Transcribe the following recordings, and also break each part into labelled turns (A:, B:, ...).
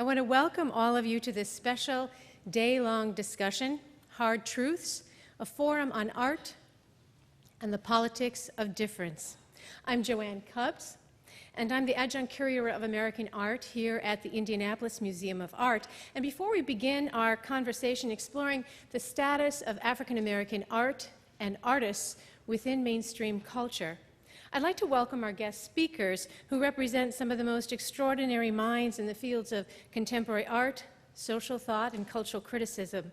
A: I want to welcome all of you to this special day-long discussion, Hard Truths, a forum on art and the politics of difference. I'm Joanne Cubbs, and I'm the Adjunct Curator of American Art here at the Indianapolis Museum of Art. And before we begin our conversation exploring the status of African American art and artists within mainstream culture, I'd like to welcome our guest speakers who represent some of the most extraordinary minds in the fields of contemporary art, social thought, and cultural criticism.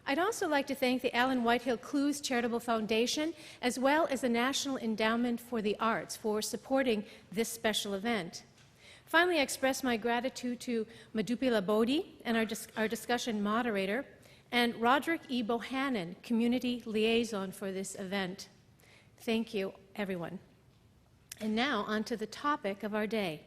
A: I'd also like to thank the Allen Whitehill Clues Charitable Foundation, as well as the National Endowment for the Arts, for supporting this special event. Finally, I express my gratitude to Madupila Bodhi, and our discussion moderator, and Roderick E. Bohannon, Community Liaison for this event. Thank you, everyone. And now, on to the topic of our day.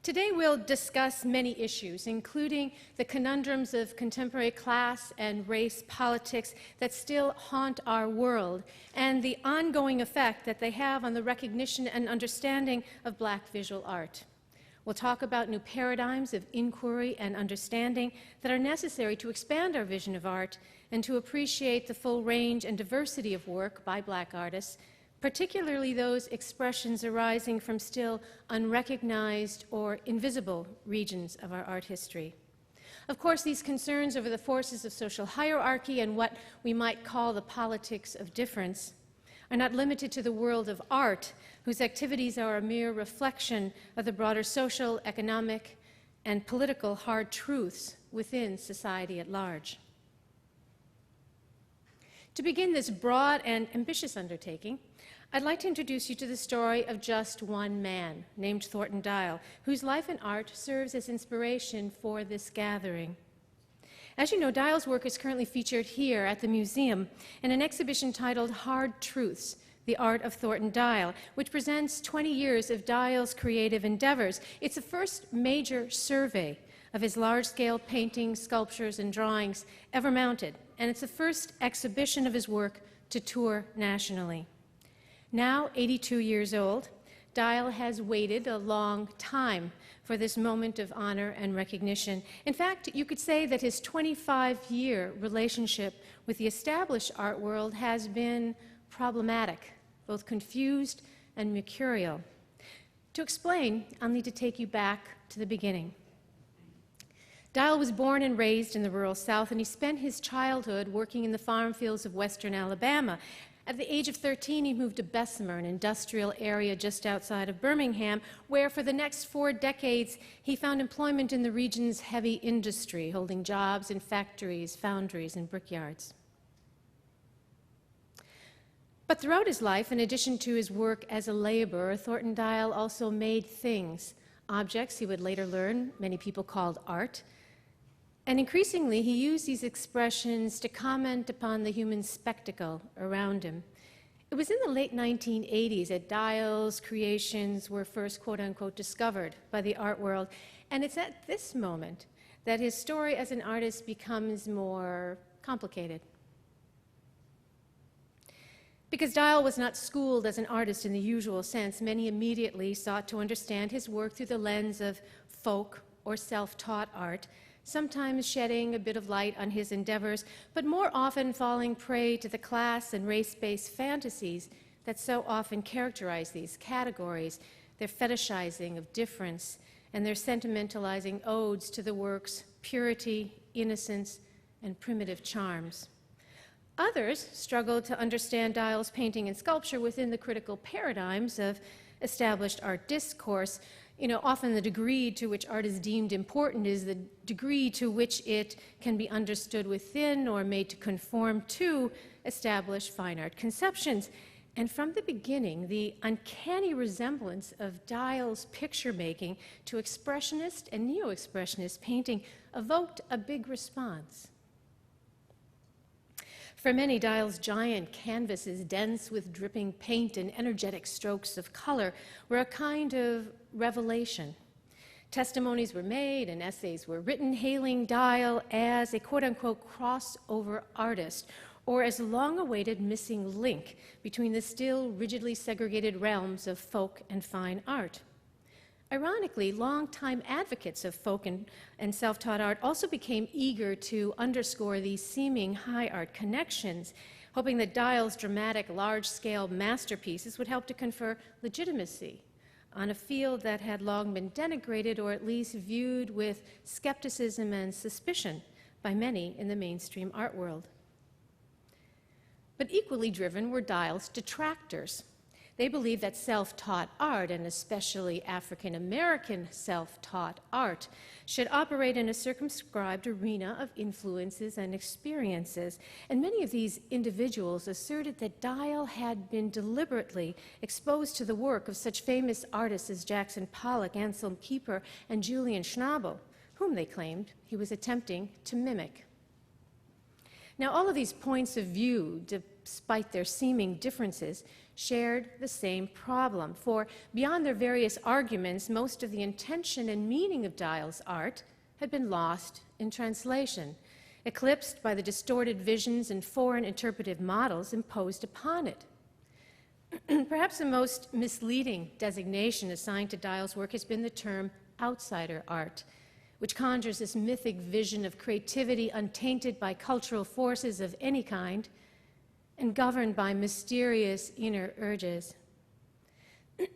A: Today we'll discuss many issues, including the conundrums of contemporary class and race politics that still haunt our world, and the ongoing effect that they have on the recognition and understanding of Black visual art. We'll talk about new paradigms of inquiry and understanding that are necessary to expand our vision of art and to appreciate the full range and diversity of work by Black artists, particularly those expressions arising from still unrecognized or invisible regions of our art history. Of course, these concerns over the forces of social hierarchy and what we might call the politics of difference are not limited to the world of art, whose activities are a mere reflection of the broader social, economic, and political hard truths within society at large. To begin this broad and ambitious undertaking, I'd like to introduce you to the story of just one man, named Thornton Dial, whose life and art serves as inspiration for this gathering. As you know, Dial's work is currently featured here at the museum in an exhibition titled Hard Truths, The Art of Thornton Dial, which presents 20 years of Dial's creative endeavors. It's the first major survey of his large-scale paintings, sculptures, and drawings ever mounted, and it's the first exhibition of his work to tour nationally. Now 82 years old, Dial has waited a long time for this moment of honor and recognition. In fact, you could say that his 25-year relationship with the established art world has been problematic, both confused and mercurial. To explain, I'll need to take you back to the beginning. Dial was born and raised in the rural South, and he spent his childhood working in the farm fields of western Alabama. At the age of 13, he moved to Bessemer, an industrial area just outside of Birmingham, where for the next 4 decades he found employment in the region's heavy industry, holding jobs in factories, foundries, and brickyards. But throughout his life, in addition to his work as a laborer, Thornton Dial also made things, objects he would later learn many people called art. And increasingly, he used these expressions to comment upon the human spectacle around him. It was in the late 1980s that Dial's creations were first, quote-unquote, discovered by the art world. And it's at this moment that his story as an artist becomes more complicated. Because Dial was not schooled as an artist in the usual sense, many immediately sought to understand his work through the lens of folk or self-taught art, sometimes shedding a bit of light on his endeavors, but more often falling prey to the class and race-based fantasies that so often characterize these categories, their fetishizing of difference and their sentimentalizing odes to the work's purity, innocence, and primitive charms. Others struggled to understand Dial's painting and sculpture within the critical paradigms of established art discourse. Often the degree to which art is deemed important is the degree to which it can be understood within or made to conform to established fine art conceptions. And from the beginning, the uncanny resemblance of Dial's picture making to expressionist and neo-expressionist painting evoked a big response. For many, Dial's giant canvases, dense with dripping paint and energetic strokes of color, were a kind of revelation. Testimonies were made and essays were written hailing Dial as a quote-unquote crossover artist, or as a long-awaited missing link between the still rigidly segregated realms of folk and fine art. Ironically, longtime advocates of folk and self-taught art also became eager to underscore these seeming high art connections, hoping that Dial's dramatic, large-scale masterpieces would help to confer legitimacy on a field that had long been denigrated or at least viewed with skepticism and suspicion by many in the mainstream art world. But equally driven were Dial's detractors. They believed that self-taught art, and especially African-American self-taught art, should operate in a circumscribed arena of influences and experiences. And many of these individuals asserted that Dial had been deliberately exposed to the work of such famous artists as Jackson Pollock, Anselm Kieper, and Julian Schnabel, whom they claimed he was attempting to mimic. Now, all of these points of view, despite their seeming differences, shared the same problem, for beyond their various arguments, most of the intention and meaning of Dial's art had been lost in translation, eclipsed by the distorted visions and foreign interpretive models imposed upon it. Perhaps the most misleading designation assigned to Dial's work has been the term outsider art, which conjures this mythic vision of creativity untainted by cultural forces of any kind and governed by mysterious inner urges.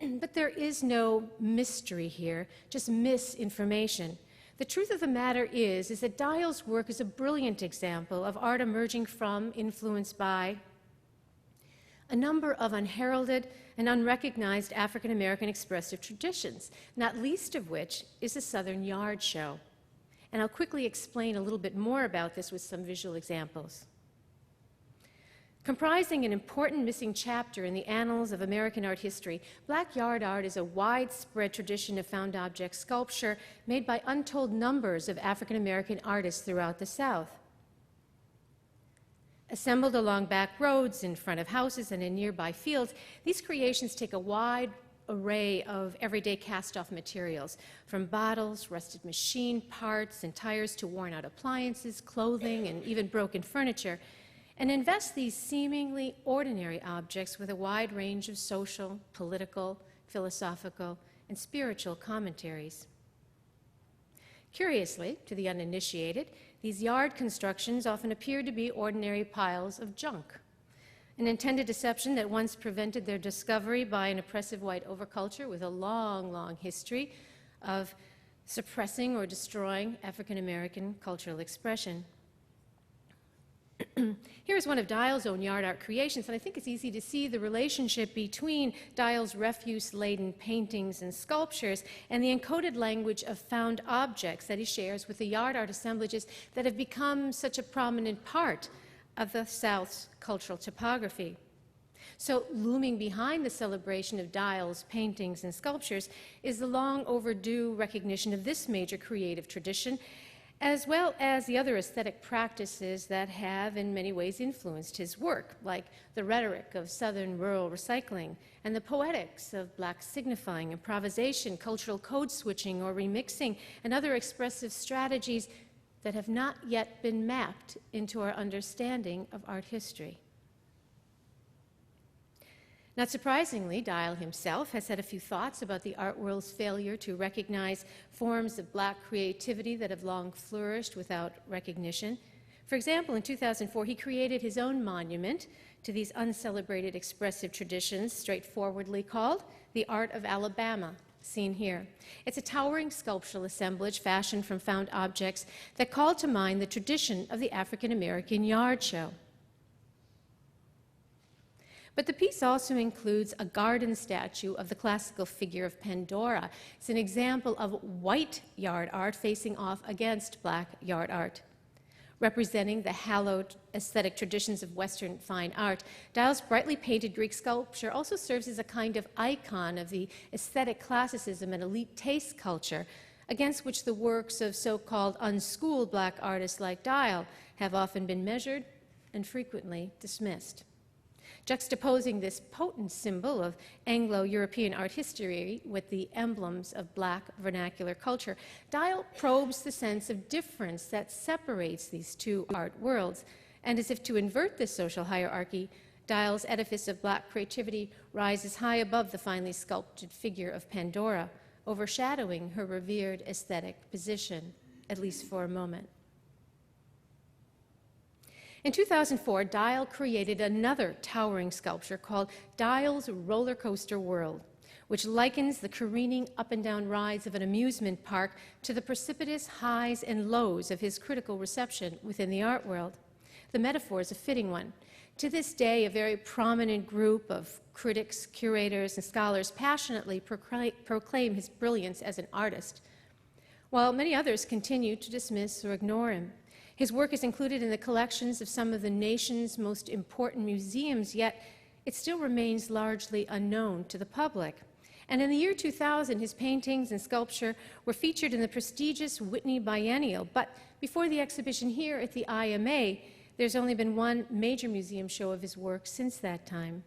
A: But there is no mystery here, just misinformation. The truth of the matter is that Dial's work is a brilliant example of art emerging from, influenced by, a number of unheralded and unrecognized African-American expressive traditions, not least of which is the Southern Yard Show. And I'll quickly explain a little bit more about this with some visual examples. Comprising an important missing chapter in the annals of American art history, black yard art is a widespread tradition of found object sculpture made by untold numbers of African American artists throughout the South. Assembled along back roads, in front of houses, and in nearby fields, these creations take a wide array of everyday cast-off materials, from bottles, rusted machine parts, and tires to worn-out appliances, clothing, and even broken furniture, and invest these seemingly ordinary objects with a wide range of social, political, philosophical, and spiritual commentaries. Curiously, to the uninitiated, these yard constructions often appear to be ordinary piles of junk, an intended deception that once prevented their discovery by an oppressive white overculture with a long, long history of suppressing or destroying African American cultural expression. Here's one of Dial's own yard art creations, and I think it's easy to see the relationship between Dial's refuse-laden paintings and sculptures and the encoded language of found objects that he shares with the yard art assemblages that have become such a prominent part of the South's cultural topography. So looming behind the celebration of Dial's paintings and sculptures is the long overdue recognition of this major creative tradition, as well as the other aesthetic practices that have in many ways influenced his work, like the rhetoric of Southern rural recycling and the poetics of black signifying, improvisation, cultural code switching or remixing, and other expressive strategies that have not yet been mapped into our understanding of art history. Not surprisingly, Dial himself has had a few thoughts about the art world's failure to recognize forms of black creativity that have long flourished without recognition. For example, in 2004, he created his own monument to these uncelebrated expressive traditions, straightforwardly called the Art of Alabama, seen here. It's a towering sculptural assemblage fashioned from found objects that call to mind the tradition of the African American yard show. But the piece also includes a garden statue of the classical figure of Pandora. It's an example of white yard art facing off against black yard art. Representing the hallowed aesthetic traditions of Western fine art, Dial's brightly painted Greek sculpture also serves as a kind of icon of the aesthetic classicism and elite taste culture against which the works of so-called unschooled black artists like Dial have often been measured and frequently dismissed. Juxtaposing this potent symbol of Anglo-European art history with the emblems of black vernacular culture, Dial probes the sense of difference that separates these two art worlds. And as if to invert this social hierarchy, Dial's edifice of black creativity rises high above the finely sculpted figure of Pandora, overshadowing her revered aesthetic position, at least for a moment. In 2004, Dial created another towering sculpture called Dial's Roller Coaster World, which likens the careening up and down rides of an amusement park to the precipitous highs and lows of his critical reception within the art world. The metaphor is a fitting one. To this day, a very prominent group of critics, curators, and scholars passionately proclaim his brilliance as an artist, while many others continue to dismiss or ignore him. His work is included in the collections of some of the nation's most important museums, yet it still remains largely unknown to the public. And in the year 2000, his paintings and sculpture were featured in the prestigious Whitney Biennial. But before the exhibition here at the IMA, there's only been one major museum show of his work since that time.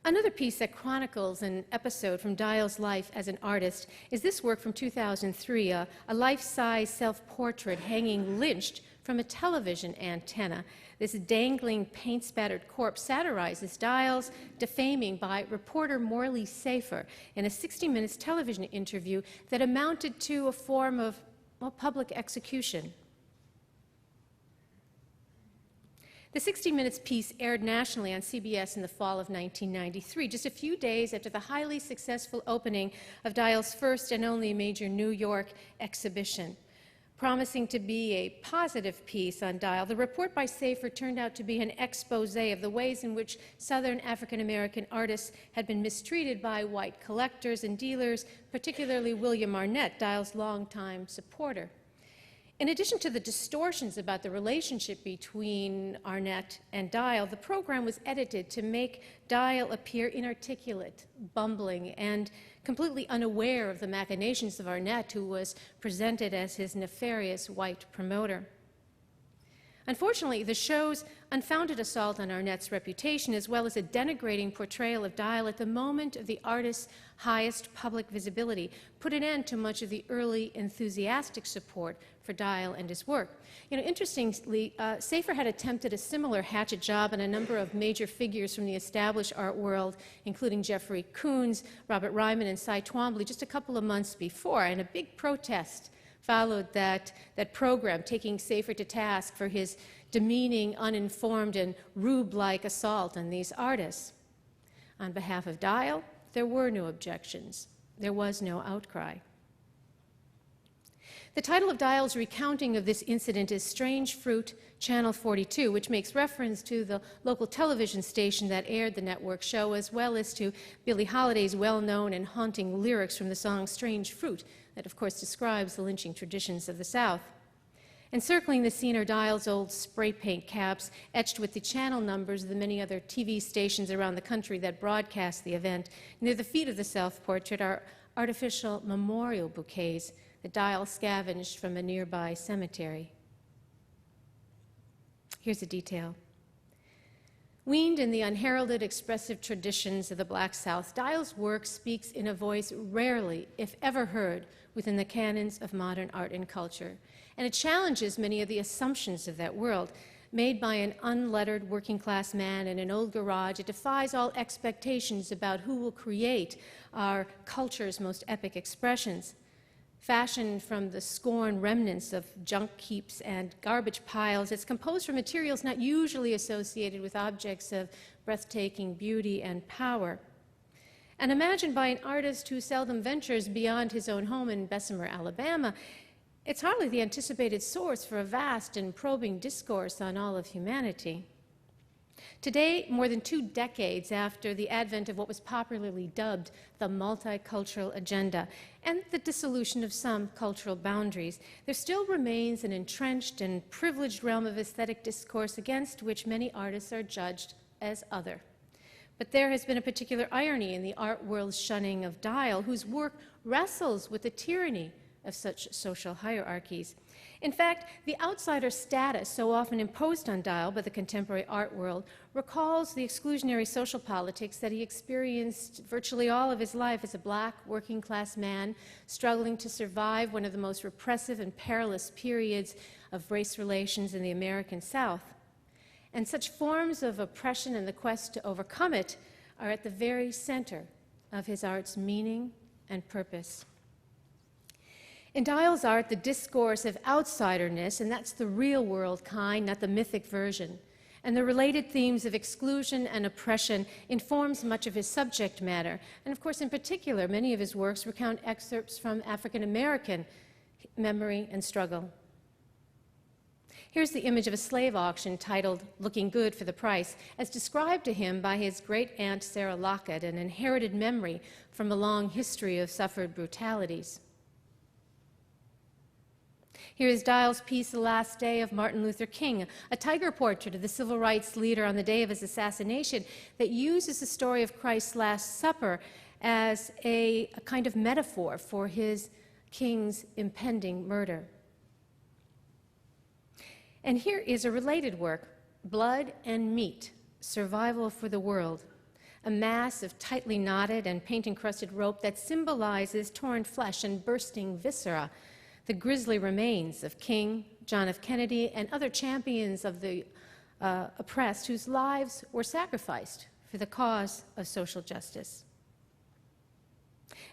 A: Another piece that chronicles an episode from Dial's life as an artist is this work from 2003, a life-size self-portrait hanging lynched from a television antenna. This dangling, paint-spattered corpse satirizes Dial's defaming by reporter Morley Safer in a 60 Minutes television interview that amounted to a form of, well, public execution. The 60 Minutes piece aired nationally on CBS in the fall of 1993, just a few days after the highly successful opening of Dial's first and only major New York exhibition. Promising to be a positive piece on Dial, the report by Safer turned out to be an expose of the ways in which Southern African-American artists had been mistreated by white collectors and dealers, particularly William Arnett, Dial's longtime supporter. In addition to the distortions about the relationship between Arnett and Dial, the program was edited to make Dial appear inarticulate, bumbling, and completely unaware of the machinations of Arnett, who was presented as his nefarious white promoter. Unfortunately, the show's unfounded assault on Arnett's reputation, as well as a denigrating portrayal of Dial at the moment of the artist's highest public visibility, put an end to much of the early enthusiastic support for Dial and his work. Interestingly, Safer had attempted a similar hatchet job on a number of major figures from the established art world, including Jeffrey Koons, Robert Ryman, and Cy Twombly, just a couple of months before, and a big protest followed that program, taking Safer to task for his demeaning, uninformed, and rube-like assault on these artists. On behalf of Dial, there were no objections. There was no outcry. The title of Dial's recounting of this incident is Strange Fruit, Channel 42, which makes reference to the local television station that aired the network show, as well as to Billie Holiday's well-known and haunting lyrics from the song Strange Fruit, that of course describes the lynching traditions of the South. Encircling the scene are Dial's old spray paint caps, etched with the channel numbers of the many other TV stations around the country that broadcast the event. Near the feet of the self-portrait are artificial memorial bouquets that Dial scavenged from a nearby cemetery. Here's a detail. Weaned in the unheralded expressive traditions of the Black South, Dial's work speaks in a voice rarely, if ever heard, within the canons of modern art and culture. And it challenges many of the assumptions of that world. Made by an unlettered working-class man in an old garage, it defies all expectations about who will create our culture's most epic expressions. Fashioned from the scorn remnants of junk heaps and garbage piles, it's composed from materials not usually associated with objects of breathtaking beauty and power. And imagined by an artist who seldom ventures beyond his own home in Bessemer, Alabama, it's hardly the anticipated source for a vast and probing discourse on all of humanity. Today, more than 2 decades after the advent of what was popularly dubbed the multicultural agenda and the dissolution of some cultural boundaries, there still remains an entrenched and privileged realm of aesthetic discourse against which many artists are judged as other. But there has been a particular irony in the art world's shunning of Dial, whose work wrestles with the tyranny of such social hierarchies. In fact, the outsider status so often imposed on Dial by the contemporary art world recalls the exclusionary social politics that he experienced virtually all of his life as a black working-class man struggling to survive one of the most repressive and perilous periods of race relations in the American South. And such forms of oppression and the quest to overcome it are at the very center of his art's meaning and purpose. In Dial's art, the discourse of outsiderness, and that's the real world kind, not the mythic version, and the related themes of exclusion and oppression informs much of his subject matter. And of course, in particular, many of his works recount excerpts from African American memory and struggle. Here's the image of a slave auction titled "Looking Good for the Price," as described to him by his great-aunt Sarah Lockett, an inherited memory from a long history of suffered brutalities. Here is Dial's piece, "The Last Day of Martin Luther King," a tiger portrait of the civil rights leader on the day of his assassination that uses the story of Christ's Last Supper as a kind of metaphor for his King's impending murder. And here is a related work, "Blood and Meat, Survival for the World," a mass of tightly knotted and paint-encrusted rope that symbolizes torn flesh and bursting viscera, the grisly remains of King, John F. Kennedy, and other champions of the oppressed whose lives were sacrificed for the cause of social justice.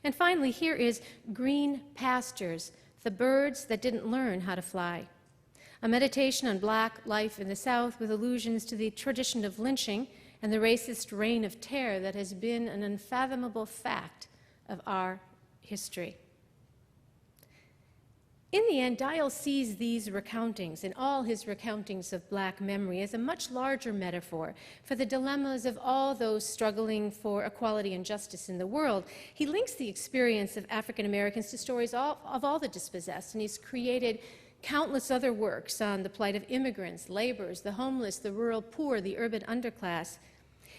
A: And finally, here is "Green Pastures, the Birds That Didn't Learn How to Fly," a meditation on Black life in the South with allusions to the tradition of lynching and the racist reign of terror that has been an unfathomable fact of our history. In the end, Dial sees these recountings and all his recountings of Black memory as a much larger metaphor for the dilemmas of all those struggling for equality and justice in the world. He links the experience of African Americans to stories of all the dispossessed, and he's created countless other works on the plight of immigrants, laborers, the homeless, the rural poor, the urban underclass.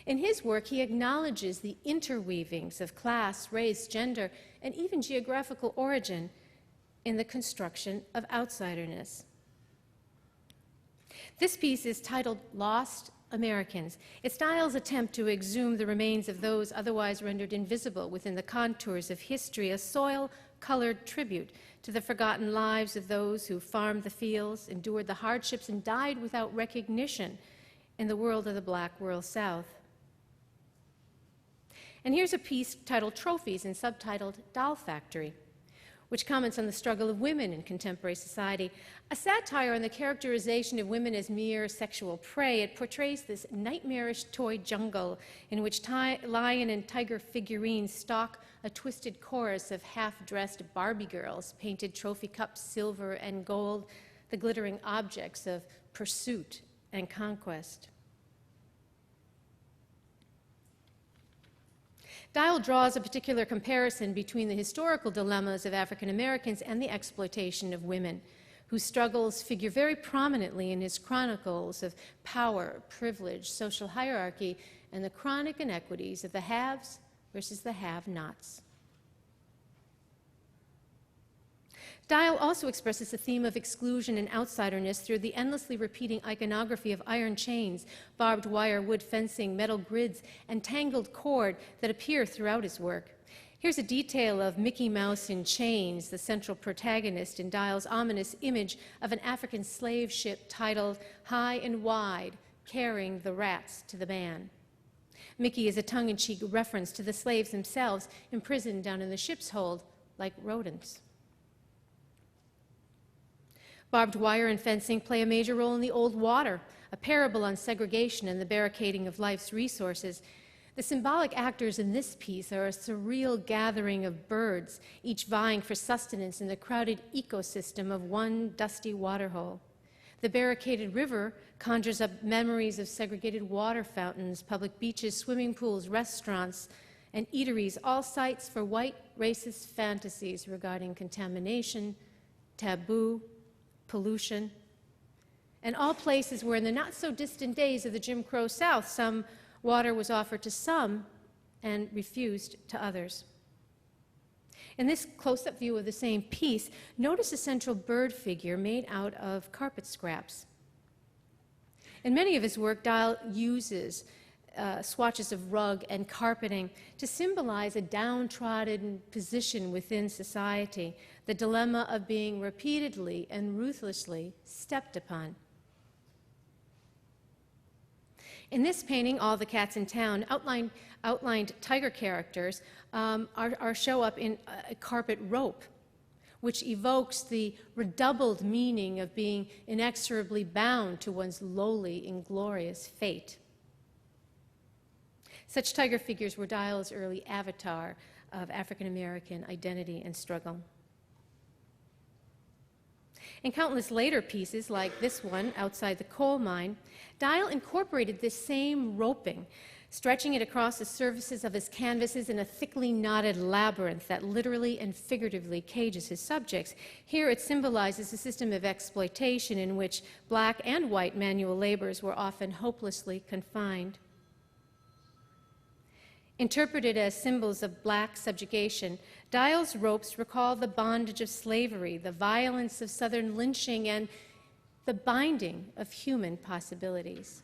A: In his work, he acknowledges the interweavings of class, race, gender, and even geographical origin in the construction of outsiderness. This piece is titled "Lost Americans." It's Dial's attempt to exhume the remains of those otherwise rendered invisible within the contours of history, a soil-colored tribute to the forgotten lives of those who farmed the fields, endured the hardships, and died without recognition in the world of the Black rural South. And here's a piece titled "Trophies" and subtitled "Doll Factory," which comments on the struggle of women in contemporary society. A satire on the characterization of women as mere sexual prey, it portrays this nightmarish toy jungle in which lion and tiger figurines stalk a twisted chorus of half-dressed Barbie girls, painted trophy cups, silver and gold, the glittering objects of pursuit and conquest. Dial draws a particular comparison between the historical dilemmas of African Americans and the exploitation of women, whose struggles figure very prominently in his chronicles of power, privilege, social hierarchy, and the chronic inequities of the haves versus the have-nots. Dial also expresses the theme of exclusion and outsiderness through the endlessly repeating iconography of iron chains, barbed wire, wood fencing, metal grids, and tangled cord that appear throughout his work. Here's a detail of Mickey Mouse in chains, the central protagonist in Dial's ominous image of an African slave ship titled "High and Wide, Carrying the Rats to the Man." Mickey is a tongue-in-cheek reference to the slaves themselves imprisoned down in the ship's hold like rodents. Barbed wire and fencing play a major role in The Old Water, a parable on segregation and the barricading of life's resources. The symbolic actors in this piece are a surreal gathering of birds, each vying for sustenance in the crowded ecosystem of one dusty waterhole. The barricaded river conjures up memories of segregated water fountains, public beaches, swimming pools, restaurants, and eateries, all sites for white racist fantasies regarding contamination, taboo, pollution, and all places where in the not-so-distant days of the Jim Crow South, some water was offered to some and refused to others. In this close-up view of the same piece, notice a central bird figure made out of carpet scraps. In many of his work, Dial uses swatches of rug and carpeting to symbolize a downtrodden position within society, the dilemma of being repeatedly and ruthlessly stepped upon. In this painting, all the cats in town, outlined tiger characters show up in a carpet rope, which evokes the redoubled meaning of being inexorably bound to one's lowly, inglorious fate. Such tiger figures were Dial's early avatar of African American identity and struggle. In countless later pieces, like this one, Outside the Coal Mine, Dial incorporated this same roping, stretching it across the surfaces of his canvases in a thickly knotted labyrinth that literally and figuratively cages his subjects. Here it symbolizes a system of exploitation in which black and white manual laborers were often hopelessly confined. Interpreted as symbols of black subjugation, Dial's ropes recall the bondage of slavery, the violence of Southern lynching, and the binding of human possibilities.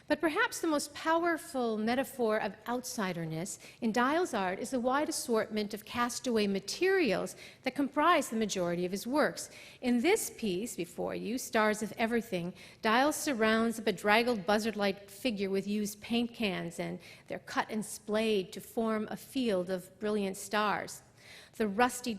A: But perhaps the most powerful metaphor of outsiderness in Dial's art is the wide assortment of castaway materials that comprise the majority of his works. In this piece before you, Stars of Everything, Dial surrounds a bedraggled buzzard-like figure with used paint cans, and they're cut and splayed to form a field of brilliant stars. The rusty,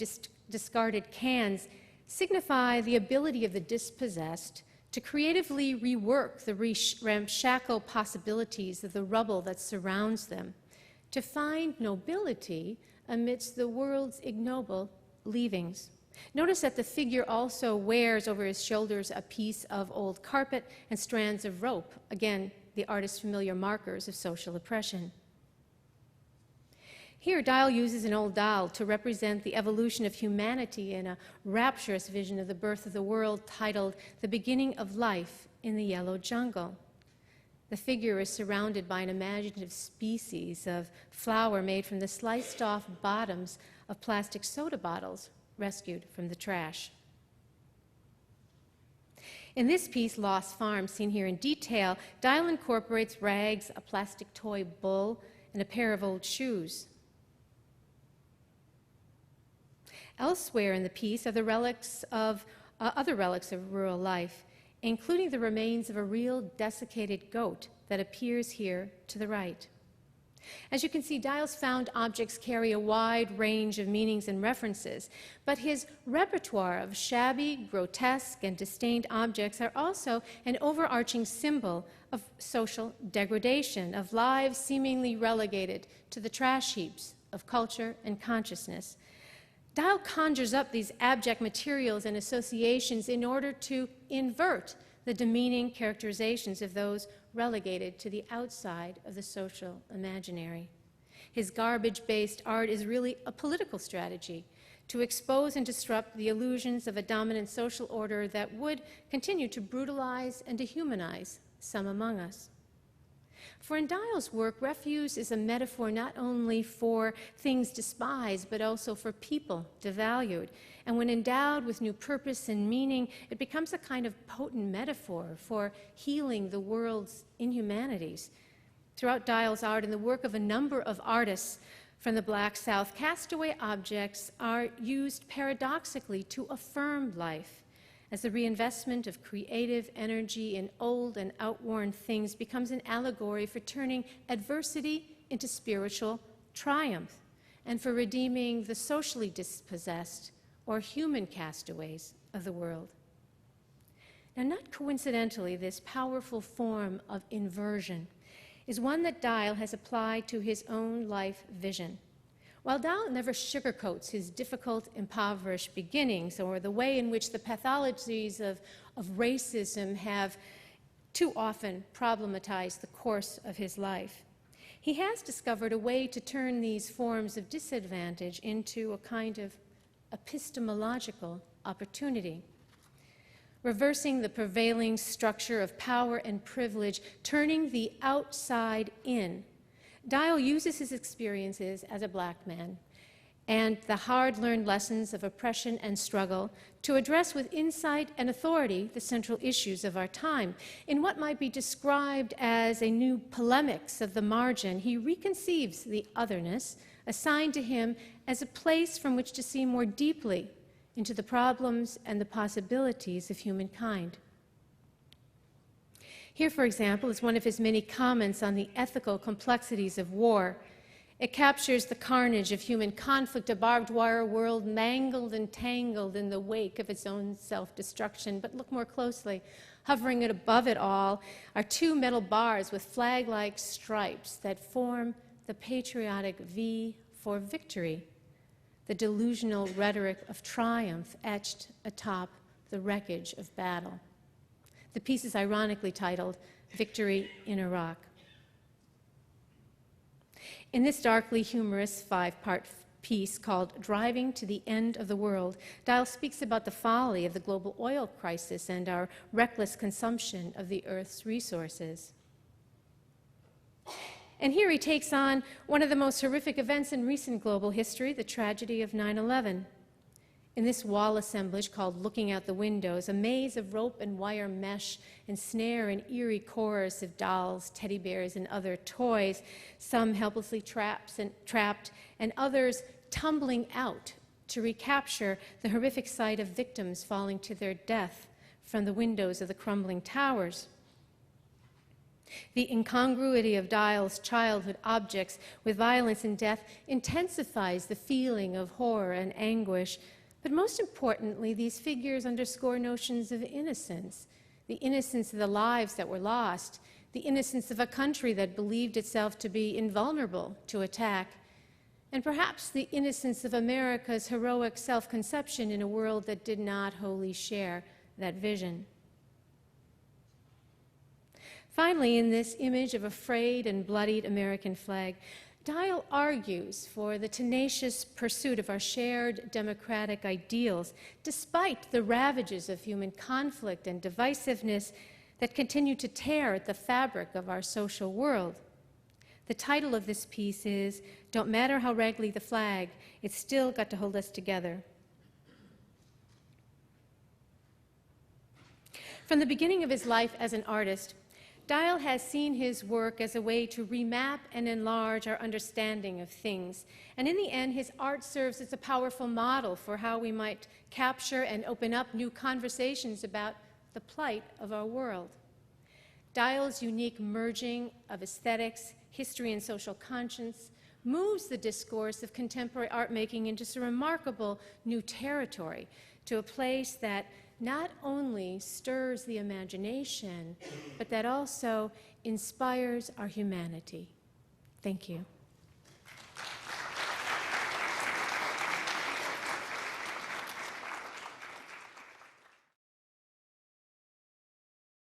A: discarded cans signify the ability of the dispossessed to creatively rework the ramshackle possibilities of the rubble that surrounds them, to find nobility amidst the world's ignoble leavings. Notice that the figure also wears over his shoulders a piece of old carpet and strands of rope, again, the artist's familiar markers of social oppression. Here, Dial uses an old doll to represent the evolution of humanity in a rapturous vision of the birth of the world titled The Beginning of Life in the Yellow Jungle. The figure is surrounded by an imaginative species of flour made from the sliced-off bottoms of plastic soda bottles rescued from the trash. In this piece, Lost Farm, seen here in detail, Dial incorporates rags, a plastic toy bull, and a pair of old shoes. Elsewhere in the piece are the other relics of rural life, including the remains of a real desiccated goat that appears here to the right. As you can see, Dial's found objects carry a wide range of meanings and references, but his repertoire of shabby, grotesque, and disdained objects are also an overarching symbol of social degradation, of lives seemingly relegated to the trash heaps of culture and consciousness. Dial conjures up these abject materials and associations in order to invert the demeaning characterizations of those relegated to the outside of the social imaginary. His garbage-based art is really a political strategy to expose and disrupt the illusions of a dominant social order that would continue to brutalize and dehumanize some among us. For in Dial's work, refuse is a metaphor not only for things despised, but also for people devalued. And when endowed with new purpose and meaning, it becomes a kind of potent metaphor for healing the world's inhumanities. Throughout Dial's art and the work of a number of artists from the Black South, castaway objects are used paradoxically to affirm life, as the reinvestment of creative energy in old and outworn things becomes an allegory for turning adversity into spiritual triumph and for redeeming the socially dispossessed or human castaways of the world. Now, not coincidentally, this powerful form of inversion is one that Dial has applied to his own life vision. While Dial never sugarcoats his difficult, impoverished beginnings or the way in which the pathologies of racism have too often problematized the course of his life, he has discovered a way to turn these forms of disadvantage into a kind of epistemological opportunity. Reversing the prevailing structure of power and privilege, turning the outside in, Dial uses his experiences as a black man and the hard-learned lessons of oppression and struggle to address with insight and authority the central issues of our time. In what might be described as a new polemics of the margin, he reconceives the otherness assigned to him as a place from which to see more deeply into the problems and the possibilities of humankind. Here, for example, is one of his many comments on the ethical complexities of war. It captures the carnage of human conflict, a barbed wire world mangled and tangled in the wake of its own self-destruction. But look more closely. Hovering above it all are two metal bars with flag-like stripes that form the patriotic V for victory, the delusional rhetoric of triumph etched atop the wreckage of battle. The piece is ironically titled, Victory in Iraq. In this darkly humorous five-part piece called Driving to the End of the World, Dial speaks about the folly of the global oil crisis and our reckless consumption of the Earth's resources. And here he takes on one of the most horrific events in recent global history, the tragedy of 9/11. In this wall assemblage called Looking Out the Windows, a maze of rope and wire mesh and snare an eerie chorus of dolls, teddy bears, and other toys, some helplessly trapped and others tumbling out to recapture the horrific sight of victims falling to their death from the windows of the crumbling towers. The incongruity of Dial's childhood objects with violence and death intensifies the feeling of horror and anguish. But most importantly, these figures underscore notions of innocence, the innocence of the lives that were lost, the innocence of a country that believed itself to be invulnerable to attack, and perhaps the innocence of America's heroic self-conception in a world that did not wholly share that vision. Finally, in this image of a frayed and bloodied American flag, Dial argues for the tenacious pursuit of our shared democratic ideals, despite the ravages of human conflict and divisiveness that continue to tear at the fabric of our social world. The title of this piece is, Don't Matter How Raggedy the Flag, It's Still Got to Hold Us Together. From the beginning of his life as an artist, Dial has seen his work as a way to remap and enlarge our understanding of things. And in the end, his art serves as a powerful model for how we might capture and open up new conversations about the plight of our world. Dial's unique merging of aesthetics, history, and social conscience moves the discourse of contemporary art making into some remarkable new territory, to a place that not only stirs the imagination, but that also inspires our humanity. Thank you.